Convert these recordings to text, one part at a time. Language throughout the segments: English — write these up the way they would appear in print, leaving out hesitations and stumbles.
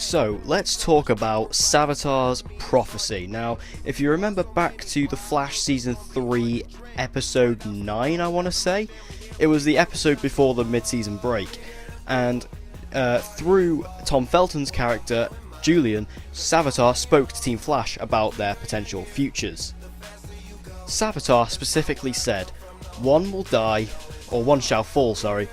So, let's talk about Savitar's prophecy. Now, if you remember back to The Flash Season 3, Episode 9, I want to say, it was the episode before the mid-season break, and through Tom Felton's character, Julian, Savitar spoke to Team Flash about their potential futures. Savitar specifically said, one will die, or one shall fall, sorry,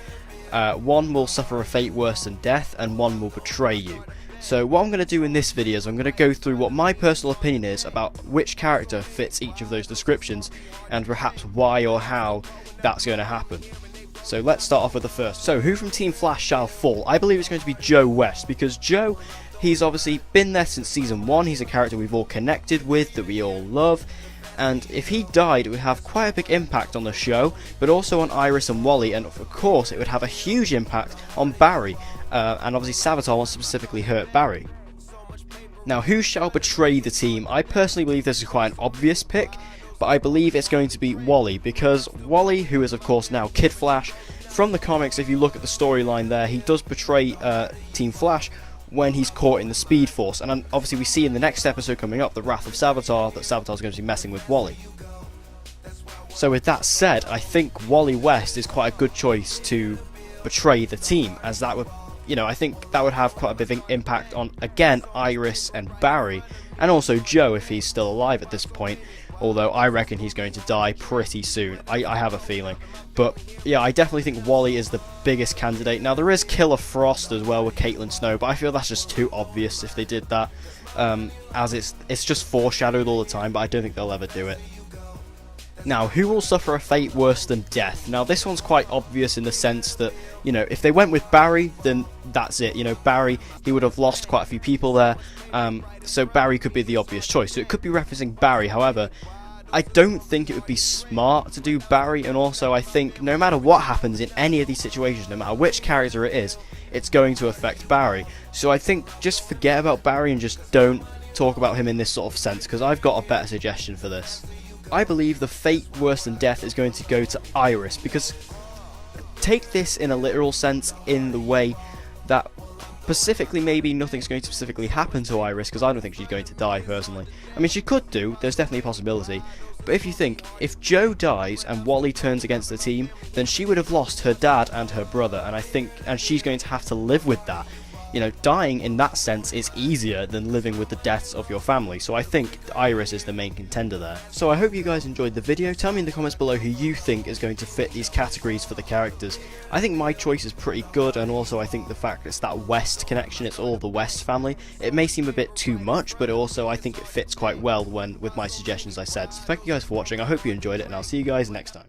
one will suffer a fate worse than death, and one will betray you. So what I'm going to do in this video is I'm going to go through what my personal opinion is about which character fits each of those descriptions, and perhaps why or how that's going to happen. So let's start off with the first. So who from Team Flash shall fall? I believe it's going to be Joe West, because Joe, he's obviously been there since Season 1, he's a character we've all connected with, that we all love, and if he died it would have quite a big impact on the show, but also on Iris and Wally, and of course it would have a huge impact on Barry, and obviously Savitar wants to specifically hurt Barry. Now, who shall betray the team? I personally believe this is quite an obvious pick, but I believe it's going to be Wally, because Wally, who is of course now Kid Flash, from the comics, if you look at the storyline there, he does betray Team Flash when he's caught in the Speed Force, and obviously we see in the next episode coming up, The Wrath of Savitar, that Savitar's going to be messing with Wally. So with that said, I think Wally West is quite a good choice to betray the team, as that would, I think that would have quite a big impact on, again, Iris and Barry, and also Joe if he's still alive at this point, although I reckon he's going to die pretty soon. I have a feeling. But yeah, I definitely think Wally is the biggest candidate. Now, there is Killer Frost as well with Caitlin Snow, but I feel that's just too obvious if they did that, as it's just foreshadowed all the time, but I don't think they'll ever do it. Now, who will suffer a fate worse than death? Now, this one's quite obvious in the sense that, if they went with Barry, then that's it. Barry, he would have lost quite a few people there, so Barry could be the obvious choice. So it could be referencing Barry, however, I don't think it would be smart to do Barry, and also I think no matter what happens in any of these situations, no matter which character it is, it's going to affect Barry. So I think just forget about Barry and just don't talk about him in this sort of sense, because I've got a better suggestion for this. I believe the fate worse than death is going to go to Iris, because take this in a literal sense in the way that specifically maybe nothing's going to specifically happen to Iris, because I don't think she's going to die personally. I mean, she could do, there's definitely a possibility, but if you think, if Joe dies and Wally turns against the team, then she would have lost her dad and her brother, and she's going to have to live with that. Dying in that sense is easier than living with the deaths of your family, so I think Iris is the main contender there. So I hope you guys enjoyed the video. Tell me in the comments below who you think is going to fit these categories for the characters. I think my choice is pretty good, and also I think the fact it's that West connection, it's all the West family, it may seem a bit too much, but also I think it fits quite well with my suggestions I said. So thank you guys for watching, I hope you enjoyed it, and I'll see you guys next time.